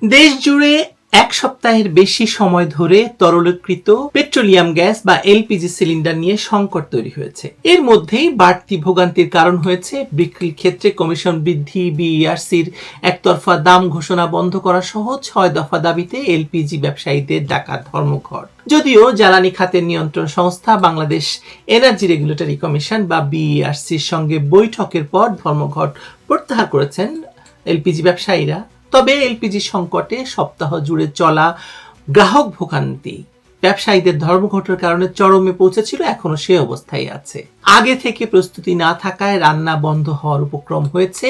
দেশ জুড়ে এক সপ্তাহের বেশি সময় ধরে তরলীকৃত পেট্রোলিয়াম গ্যাস বা এলপিজি সিলিন্ডার নিয়ে সংকট তৈরি হয়েছে। এর মধ্যেই বাড়তি ভোগান্তির কারণ হয়েছে বিক্রির ক্ষেত্রে কমিশন বৃদ্ধি, বিইআরসির একতরফা দাম ঘোষণা বন্ধ করা সহ 6 দফা দাবিতে এলপিজি ব্যবসায়ীদের ডাকা ধর্মঘট। যদিও জ্বালানি খাতের নিয়ন্ত্রণ সংস্থা বাংলাদেশ এনার্জি রেগুলেটরি কমিশন বা বিইআরসির সঙ্গে বৈঠকের পর ধর্মঘট প্রত্যাহার করেছেন এলপিজি ব্যবসায়ীরা, তবে এলপিজি সংকটে সপ্তাহ জুড়ে চলা গ্রাহক ভোগান্তি ব্যবসায়ীদের ধর্মঘটের কারণে চরমে পৌঁছেছিল, এখনো সে অবস্থায় আছে। আগে থেকে প্রস্তুতি না থাকায় রান্না বন্ধ হওয়ার উপক্রম হয়েছে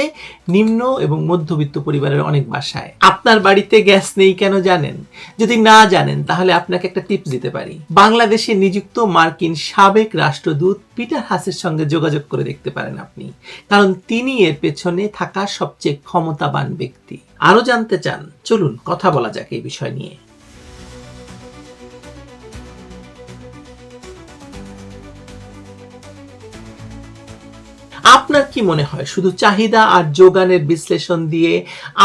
নিম্ন এবং মধ্যবিত্ত পরিবারের অনেক বাসায়। আপনার বাড়িতে গ্যাস নেই কেন জানেন? যদি না জানেন তাহলে আপনাকে একটা টিপস দিতে পারি। বাংলাদেশে নিযুক্ত মার্কিন সাবেক রাষ্ট্রদূত পিটার হাসের সঙ্গে যোগাযোগ করে দেখতে পারেন আপনি, কারণ তিনি এর পেছনে থাকা সবচেয়ে ক্ষমতাবান ব্যক্তি। আরো জানতে চান? চলুন কথা বলা যাক এই বিষয় নিয়ে। আপনার কি মনে হয় শুধু চাহিদা আর যোগানের বিশ্লেষণ দিয়ে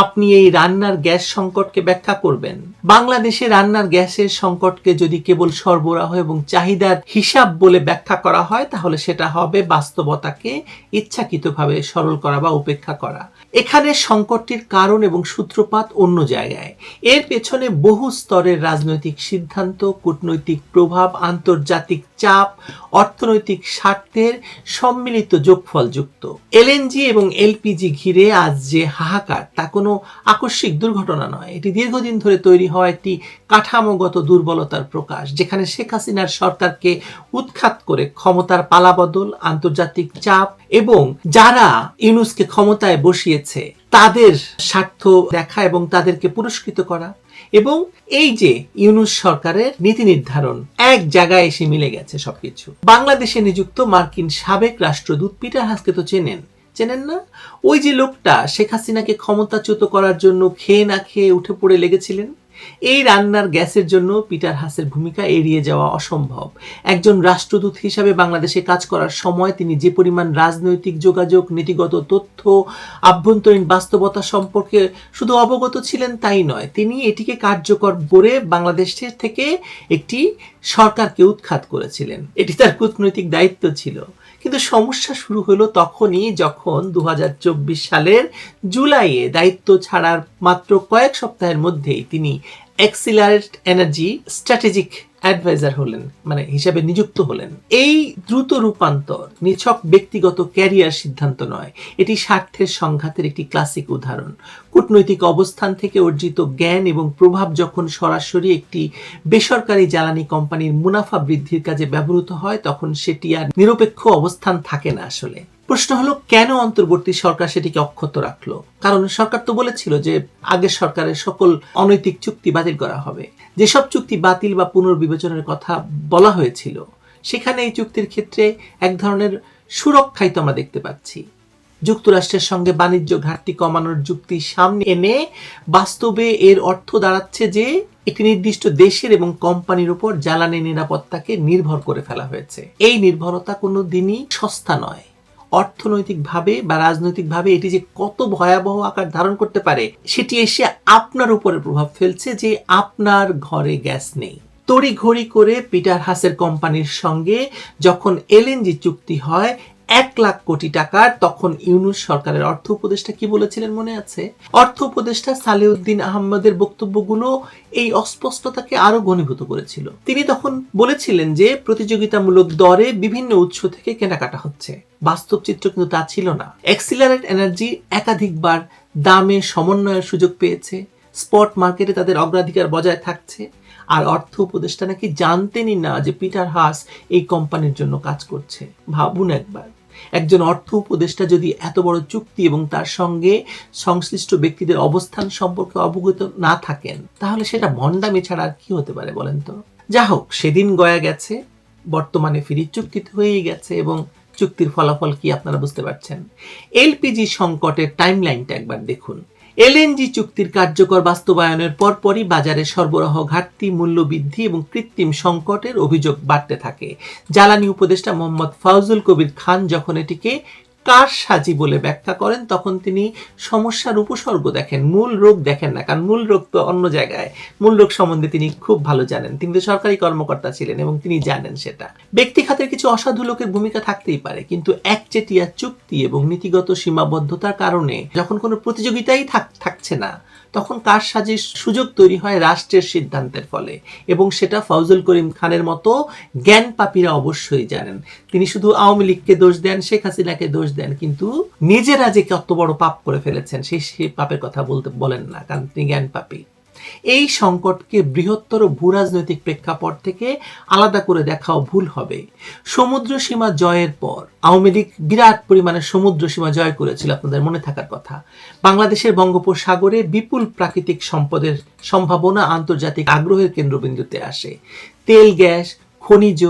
আপনি এই রান্নার গ্যাস সংকটকে ব্যাখ্যা করবেন? বাংলাদেশে রান্নার গ্যাসের সংকটকে যদি কেবল সরবরাহ এবং চাহিদার হিসাব বলে ব্যাখ্যা করা হয় তাহলে সেটা হবে বাস্তবতাকে ইচ্ছাকৃতভাবে সরল করা বা উপেক্ষা করা। এখানে সংকটটির কারণ এবং সূত্রপাত অন্য জায়গায়। এর পেছনে বহু স্তরের রাজনৈতিক সিদ্ধান্ত, কূটনৈতিক প্রভাব, আন্তর্জাতিক চাপ, অর্থনৈতিক স্বার্থের সম্মিলিত যোগফল যুক্ত। এলএনজি এবং এলপিজি ঘিরে আজ যে হাহাকার তা কোনো আকস্মিক দুর্ঘটনা নয়, এটি দীর্ঘদিন ধরে তৈরি হওয়া একটি কাঠামোগত দুর্বলতার প্রকাশ, যেখানে শেখ হাসিনার সরকারকে উৎখাত করে ক্ষমতার পালাবদল, আন্তর্জাতিক চাপ এবং যারা ইউনূসকে ক্ষমতায় বসিয়েছে তাদের স্বার্থ দেখা এবং তাদেরকে পুরস্কৃত করা, এবং এই যে ইউনূস সরকারের নীতি নির্ধারণ এক জায়গায় এসে মিলে গেছে সবকিছু। বাংলাদেশে নিযুক্ত মার্কিন সাবেক রাষ্ট্রদূত পিটার হাসকে তো চেনেন না? ওই যে লোকটা শেখ হাসিনাকে ক্ষমতাচ্যুত করার জন্য খেয়ে না খেয়ে উঠে পড়ে লেগেছিলেন। এই রান্নার গ্যাসের জন্য পিটার হাসের ভূমিকা এড়িয়ে যাওয়া অসম্ভব। একজন রাষ্ট্রদূত হিসাবে বাংলাদেশে কাজ করার সময় তিনি যে পরিমাণ রাজনৈতিক যোগাযোগ, নীতিগত তথ্য, আভ্যন্তরীণ বাস্তবতা সম্পর্কে শুধু অবগত ছিলেন তাই নয়, তিনি এটিকে কার্যকর করে বাংলাদেশের থেকে একটি সরকারকে উৎখাত করেছিলেন। এটি তার কূটনৈতিক দায়িত্ব ছিল। কিন্তু সমস্যা শুরু হলো তখনই যখন 2024 সালের জুলাইয়ে দায়িত্ব ছাড়ার মাত্র কয়েক সপ্তাহের মধ্যেই তিনি এক্সিলারেট এনার্জি স্ট্র্যাটেজিক অ্যাডভাইজার হলেন, মানে হিসাবে নিযুক্ত হলেন। এই দ্রুত রূপান্তর নিছক ব্যক্তিগত ক্যারিয়ার সিদ্ধান্ত নয়, এটি স্বার্থের সংঘাতের একটি ক্লাসিক উদাহরণ। কূটনৈতিক অবস্থান থেকে অর্জিত জ্ঞান এবং প্রভাব যখন সরাসরি একটি বেসরকারি জ্বালানি কোম্পানির মুনাফা বৃদ্ধির কাজে ব্যবহৃত হয় তখন সেটি আর নিরপেক্ষ অবস্থান থাকে না। আসলে প্রশ্ন হলো কেন অন্তর্বর্তী সরকার সেটিকে অক্ষত রাখলো? কারণ সরকার তো বলেছিল যে আগের সরকারের সকল অনৈতিক চুক্তি বাতিল করা হবে। যেসব চুক্তি বাতিল বা পুনর্বিবেচনার কথা বলা হয়েছিল সেখানে এই চুক্তির ক্ষেত্রে এক ধরনের সুরক্ষাই তো আমরা দেখতে পাচ্ছি। যুক্তরাষ্ট্রের সঙ্গে বাণিজ্য ঘাটতি কমানোর যুক্তি সামনে এনে বাস্তবে এর অর্থ দাঁড়াচ্ছে যে একটি নির্দিষ্ট দেশের এবং কোম্পানির উপর জ্বালানি নিরাপত্তাকে নির্ভর করে ফেলা হয়েছে। এই নির্ভরতা কোনো দিনই সস্তা নয়। অর্থনৈতিকভাবে বা রাজনৈতিকভাবে এটি যে কত ভয়াবহ আকার ধারণ করতে পারে সেটি এসে আপনার উপরে প্রভাব ফেলছে যে আপনার ঘরে গ্যাস নেই। তড়িঘড়ি করে পিটার হাসের কোম্পানির সঙ্গে যখন এলএনজি চুক্তি হয় 1 লাখ কোটি টাকার, তখন ইউনূস সরকারের অর্থ উপদেষ্টা কি বলেছিলেন মনে আছে? অর্থ উপদেষ্টা সালেউদ্দিন আহমেদের বক্তব্যগুলো এই অস্পষ্টতাকে আরো ঘনীভূত করেছিল। তিনি তখন বলেছিলেন যে প্রতিযোগিতামূলক দরে বিভিন্ন উৎস থেকে কেনাকাটা হচ্ছে। বাস্তব চিত্র কিন্তু তা ছিল না। এক্সিলারেট এনার্জি একাধিকবার দামে সমন্বয়ের সুযোগ পেয়েছে, স্পট মার্কেটে তাদের অগ্রাধিকার বজায় থাকছে, আর অর্থ উপদেষ্টা নাকি জানতেনই না যে পিটার হাস এই কোম্পানির জন্য কাজ করছে। ভাবুন একবার, একজন অর্থ উপদেষ্টা যদি এত বড় চুক্তি এবং তার সঙ্গে সংশ্লিষ্ট ব্যক্তিদের অবস্থান সম্পর্কে অবগত না থাকেন তাহলে সেটা ভণ্ডামি ছাড়া আর কি হতে পারে বলেন তো? যা হোক, সেদিন গয়া গেছে, বর্তমানে ফিরি চুক্তিতে হয়েই গেছে এবং চুক্তির ফলাফল কি আপনারা বুঝতে পারছেন। এলপিজি সংকটের টাইমলাইনটা একবার দেখুন। এলএনজি চুক্তির কার্যকর বাস্তবায়নের পরপরই বাজারে সরবরাহ ঘাটতি, মূল্য বৃদ্ধি এবং কৃত্রিম সংকটের অভিযোগ বাড়তে থাকে। জ্বালানি উপদেষ্টা মোহাম্মদ ফাউজুল কবির খান যখন এটিকে কারসাজি বলে ব্যাখ্যা করেন, তখন তিনি সমস্যার উপসর্গ দেখেন, মূল রোগ দেখেন না। কারণ মূল রোগ তো অন্য জায়গায়, মূল রোগ সম্বন্ধে তিনি খুব ভালো জানেন। তিনি তো সরকারি কর্মকর্তা ছিলেন এবং তিনি জানেন সেটা। ব্যক্তি খাতের কিছু অসাধু লোকের ভূমিকা থাকতেই পারে, কিন্তু একচেটিয়া চুক্তি এবং নীতিগত সীমাবদ্ধতার কারণে যখন কোনো প্রতিযোগিতাই থাকছে না, তখন কারসাজির সুযোগ তৈরি হয় রাষ্ট্রের সিদ্ধান্তের ফলে। এবং সেটা ফজল করিম খানের মতো জ্ঞান পাপীরা অবশ্যই জানেন। তিনি শুধু আওয়ামী লীগকে দোষ দেন, শেখ হাসিনাকে দোষ দেন, কিন্তু নিজেরা যে কত বড় পাপ করে ফেলেছেন সেই পাপের কথা বলেন না, কারণ তিনি জ্ঞান পাপী। এই সংকটকে বৃহত্তর ভূরাজনৈতিক প্রেক্ষাপট থেকে আলাদা করে দেখাও ভুল হবে। সমুদ্র সীমা জয়ের পর আওয়ামী লীগ বিরাট পরিমাণে সমুদ্র সীমা জয় করেছিল, আপনাদের মনে থাকার কথা। বাংলাদেশের বঙ্গোপসাগরে বিপুল প্রাকৃতিক সম্পদের সম্ভাবনা আন্তর্জাতিক আগ্রহের কেন্দ্রবিন্দুতে আসে। তেল, গ্যাস, খনিজ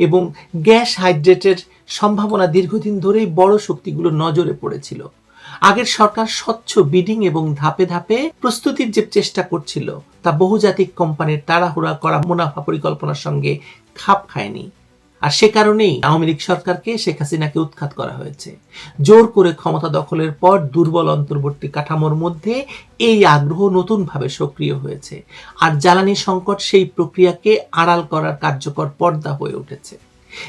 এবং গ্যাস হাইড্রেটের সম্ভাবনা দীর্ঘদিন ধরেই বড় শক্তিগুলো নজরে পড়েছিল। আগের সরকার স্বচ্ছ বিডিং এবং ধাপে ধাপে প্রস্তুতির যে চেষ্টা করছিল, তা বহুজাতিক কোম্পানির তাড়াহুড়া করা মুনাফা পরিকল্পনার সঙ্গে খাপ খায়নি। আর সে কারণেই আওয়ামী লীগ সরকারকে, শেখ হাসিনাকে উৎখাত করা হয়েছে। জোর করে ক্ষমতা দখলের পর দুর্বল অন্তর্বর্তী কাঠামোর মধ্যে এই আগ্রহ নতুনভাবে সক্রিয় হয়েছে। আর জ্বালানি সংকট সেই প্রক্রিয়াকে আড়াল করার কার্যকর পর্দা হয়ে উঠেছে।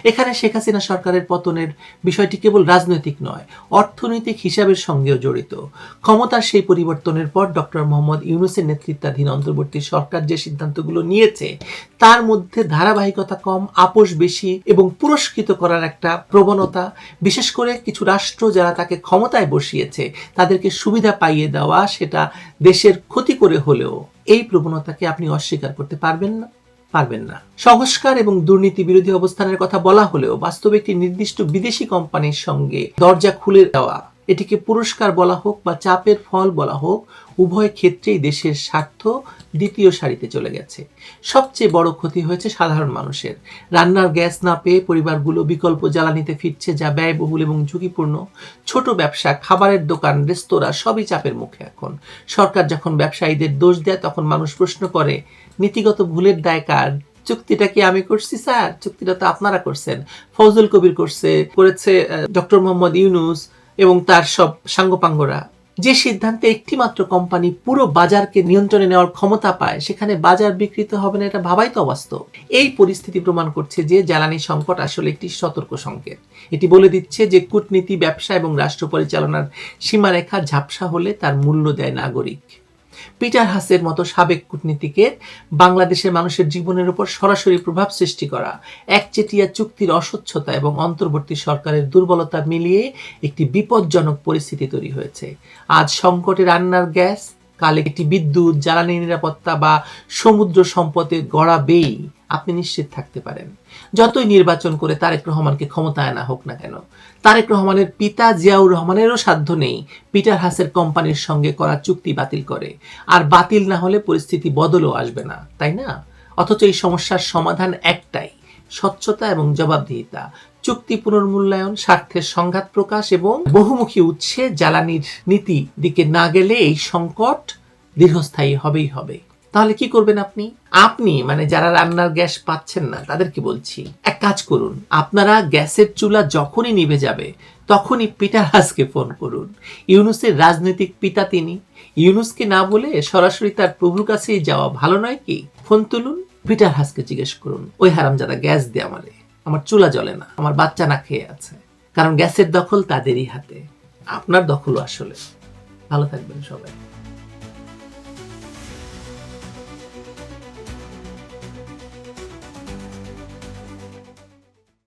এখানে শেখ হাসিনা সরকারের পতনের বিষয়টি কেবল রাজনৈতিক নয়, অর্থনৈতিক হিসাবের সঙ্গেও জড়িত। ক্ষমতার সেই পরিবর্তনের পর ডক্টর মোহাম্মদ ইউনূসের নেতৃত্বাধীন অন্তর্বর্তী সরকার যে সিদ্ধান্তগুলো নিয়েছে, তার মধ্যে ধারাবাহিকতা কম, আপোষ বেশি এবং পুরস্কৃত করার একটা প্রবণতা। বিশেষ করে কিছু রাষ্ট্র যারা তাকে ক্ষমতায় বসিয়েছে, তাদেরকে সুবিধা পাইয়ে দেওয়া, সেটা দেশের ক্ষতি করে হলেও এই প্রবণতাকে আপনি অস্বীকার করতে পারবেন না। সংস্কার এবং দুর্নীতি বিরোধী অবস্থানের কথা বলা হলেও বাস্তবে একটি নির্দিষ্ট বিদেশি কোম্পানির সঙ্গে দরজা খুলে দেওয়া, এটিকে পুরস্কার বলা হোক বা চাপের ফল বলা হোক, উভয় ক্ষেত্রেই দেশের স্বার্থ দ্বিতীয় সারিতে চলে গেছে। সবচেয়ে বড় ক্ষতি হয়েছে সাধারণ মানুষের। রান্নার গ্যাস না পেয়ে পরিবারগুলো বিকল্প জ্বালানিতে ফিরছে, যা ব্যয়বহুল এবং ঝুঁকিপূর্ণ। ছোট ব্যবসা, খাবারের দোকান, রেস্তোরাঁ সবই চাপের মুখে এখন। সরকার যখন ব্যবসায়ীদের দোষ দেয়, তখন মানুষ প্রশ্ন করে, নীতিগত ভুলের দায় কার? চুক্তিটা কি আমি করছি স্যার? চুক্তিটা তো আপনারা করছেন। ফজল কবির করেছে ডক্টর মোহাম্মদ ইউনূস এবং তার সব সাঙ্গপাঙ্গরা। যে সিদ্ধান্তে একটি মাত্র কোম্পানি পুরো বাজারকে নিয়ন্ত্রণে নেওয়ার ক্ষমতা পায়, সেখানে বাজার বিকৃত হবে না, এটা ভাবাই তো অবাস্তব। এই পরিস্থিতি প্রমাণ করছে যে জ্বালানি সংকট আসলে একটি সতর্ক সংকেত। এটি বলে দিচ্ছে যে কূটনীতি, ব্যবসা এবং রাষ্ট্র পরিচালনার সীমারেখা ঝাপসা হলে তার মূল্য দেয় নাগরিক। পিটার হাসের মতো সাবেক কূটনীতিকের বাংলাদেশের মানুষের জীবনের উপর সরাসরি প্রভাব সৃষ্টি করা, একচেটিয়া চুক্তির অস্বচ্ছতা এবং অন্তর্বর্তী সরকারের দুর্বলতা মিলিয়ে একটি বিপজ্জনক পরিস্থিতি তৈরি হয়েছে। আজ সংকটে রান্নার গ্যাস, কালে একটি বিদ্যুৎ, জ্বালানি নিরাপত্তা বা সমুদ্র সম্পদে গড়াবেই আপনি নিশ্চিত থাকতে পারেন। যতই নির্বাচন করে তারেক রহমানকে ক্ষমতায় আনা হোক না কেন, তারেক রহমানের পিতা জিয়াউর রহমানেরও সাধ্য নেই পিটার হাসের কোম্পানির সঙ্গে করা চুক্তি বাতিল করে। আর বাতিল না হলে পরিস্থিতি বদলও আসবে না, তাই না? অথচ এই সমস্যার সমাধান একটাই, স্বচ্ছতা এবং জবাবদিহিতা। চুক্তি পুনর্মূল্যায়ন, স্বার্থের সংঘাত প্রকাশ এবং বহুমুখী উৎসে জ্বালানির নীতি দিকে না গেলে এই সংকট দীর্ঘস্থায়ী হবেই হবে। তাহলে কি করবেন আপনি মানে যারা রান্নার গ্যাস পাচ্ছেন না, তাদেরকে বলছি, এক কাজ করুন। আপনারা গ্যাসের চুলা যখনই নিভে যাবে, তখনই পিটার হাসকে ফোন করুন। ইউনূসের রাজনৈতিক পিতা তিনি। ইউনূসকে না বলে সরাসরি তার প্রভুর কাছেই যাওয়া ভালো নয় কি? ফোন তুলুন, পিটার হাসকে জিজ্ঞেস করুন, ওই হারামজাদা গ্যাস দে আমারে, আমার চুলা জ্বলে না, আমার বাচ্চা না খেয়ে আছে। কারণ গ্যাসের দখল তাদেরই হাতে, আপনার দখলও আসলে। ভালো থাকবেন সবাই।